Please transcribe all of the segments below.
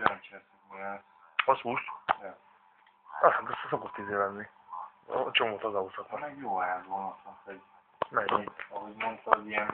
nem cseszek meg. Az 20? Ja. Azt mondta, hogy szokott 10 lenni. A csomót az auszat. Ha meg jó áll van, azt mondta, hogy Mennyi? ahogy mondtad, ilyen...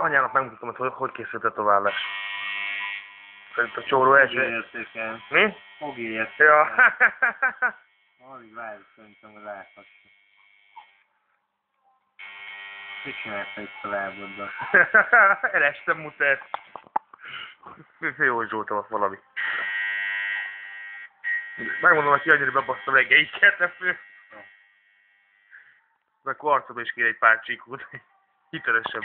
Anyának megmutatom, hogy készült a továbbás. Szerint a csóró első... Fogértéken. Mi? Fogértéken. Ja. Alig várj, szerintem, hogy láthatjuk. Mit csinálsz itt a láboddal? Elestem mutat. Jó zsoltam valami. Megmondom, hogy annyira bebasztam reggeiket, de fő. Meg akkor arcomba is kér egy pár csíkút. Hitelesebb.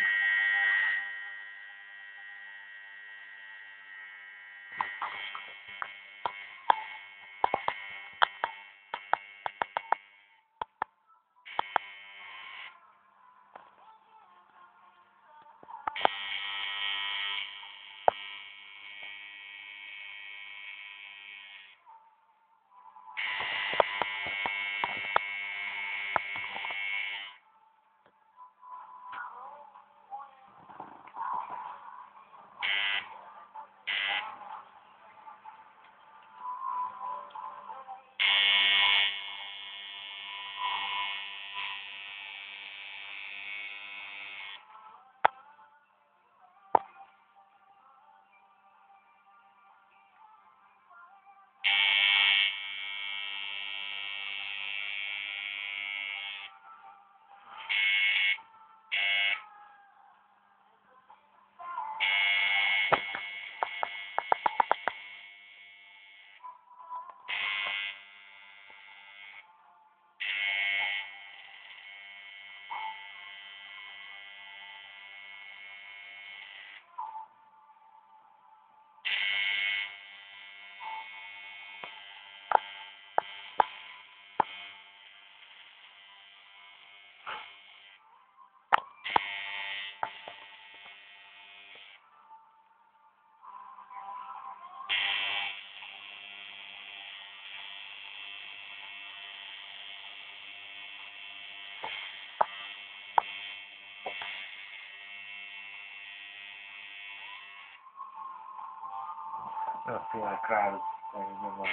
Ja, tényleg kár, hogy van.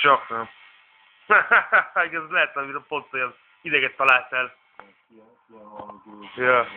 Csak nem. Ez lehet, amire pont olyan ideget találtál. Ilyen valami gőz. Ja.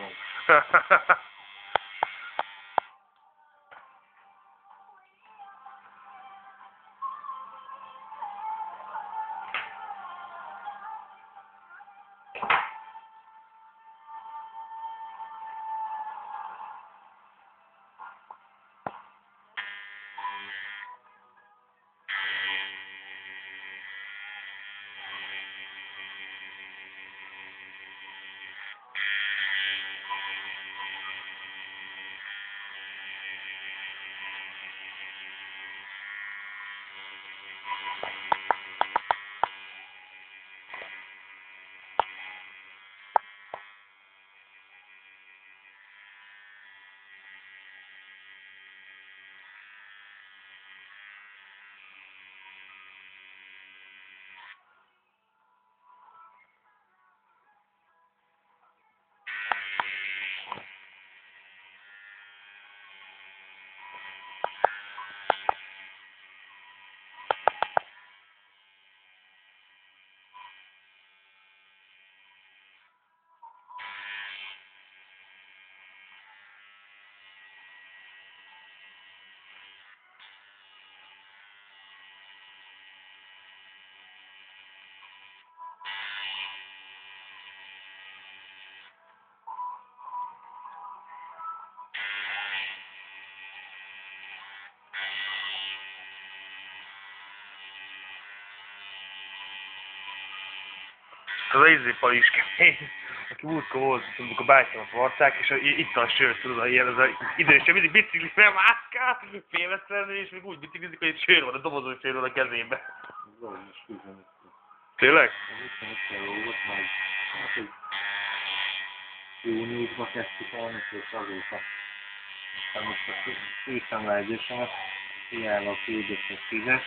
Az izépal is kemény, aki múltkor volt, amikor a bátyámat varták, és itt a sör, tudod, ilyen az idősen mindig biciklivel mászkál, félvesztelenül, és még úgy biciklizik, hogy egy sör van, a dobozó sör van a kezébe. Zoli is 15. Tényleg? 25 euró volt meg. júniusban kezdtük el, és azóta. Aztán most a főszemlejegyésemet, hiába küldött egy 10-es,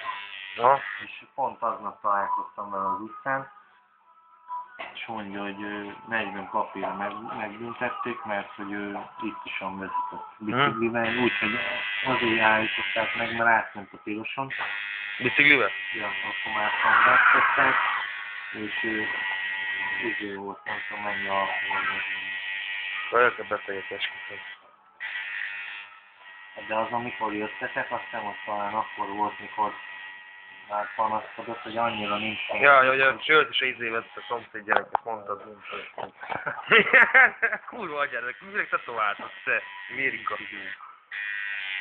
Aha. és pont aznap találkoztam vele az utcán, és mondja, hogy 40 papírra megbüntették, mert hogy ő ittisan vezetett biciklivel, úgyhogy azért állították meg, mert átment a piroson. Biciklivel? Ja, akkor már fantasztották, és izé volt, nem tudom mennyi alkoholban. Olyan betegek esküszöm. De az, amikor jöttetek, aztán most talán akkor volt, mikor már panaszkodott, hogy annyira nincs pénz. Ja, sőt is izé vett a szomszéd gyereknek, mondtad, mint hogy. Kurva agyának, minek tetováltad, te, Mirka.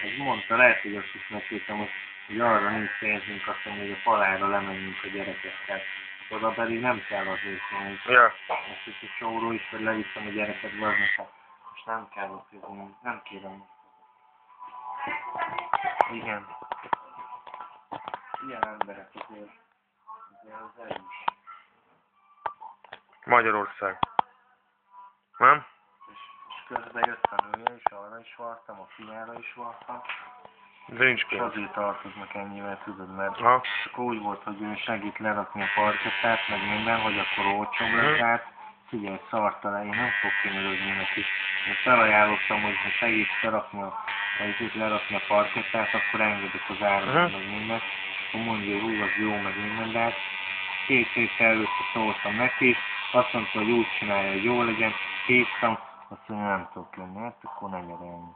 Ez mondta, lehet, hogy azt is megkértem, hogy arra nincs pénzünk, azt mondja, hogy a falára lemenjünk a gyerekekkel. Oda pedig nem kell azért mondani. Ja. Most itt a csóró is, hogy leviszem a gyereket gazdaság. És nem kell ott jövni, nem kérem. Igen. Ilyen emberek azért az erős. Magyarország. Nem? És közben jött a nője, és arra is vartam, a fiára is vartam. De nincs És pénz. azért tartoznak ennyivel, tudod, mert Aha. akkor úgy volt, hogy ő segít lerakni a parkettát, meg minden, hogy akkor olcsóbb lesz, hát figyelj, szarta le, én nem fog kimörögni neki. Én felajánlottam, hogy ha segítsz lerakni a parkettát, akkor engedek az árat, meg minden. És akkor mondja, hogy hú, az jó, meg minden, de hát 2 héttel előtte szóltam neki, azt mondta, hogy úgy csinálja, hogy jó legyen, hívtam, azt mondja, nem tudok jönni, hát akkor ne gyere ennyi.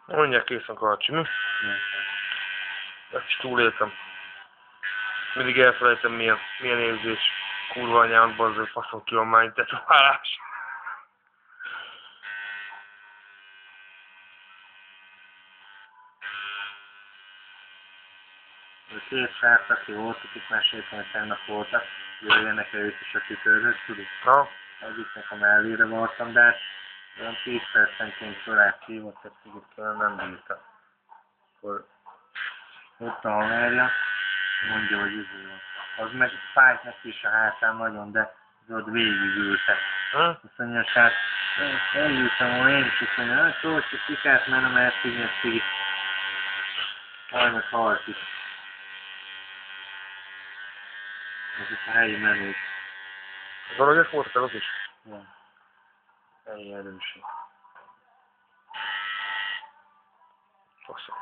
Mondják készen Karcsi, mi? Ezt is túléltem. Mindig elfelejtem milyen érzés. Kurva anyámat, bazzai faszom kívánmány tetoválás. A 2 srác, aki volt, akik meséltem, hogy tegnap voltak, jöjjenek ők is a tükörhöz, tudod? Ha? Egyiknek a mellére voltam, de hát olyan 10 percenként sorát hívott, tehát egyébként nem bírta. Akkor ott a haverja, mondja, hogy izé van. Az meg fájt neki is a hátán nagyon, de az ott végigülte. Azt mondja, hát elültem volna én is, azt mondja, hát szó, hogy kikát menem elszívni, ezt így majd halt is. Ezek a helyi menők. Valógyek voltak azok is? Ja. Helyi erőség. Faszom.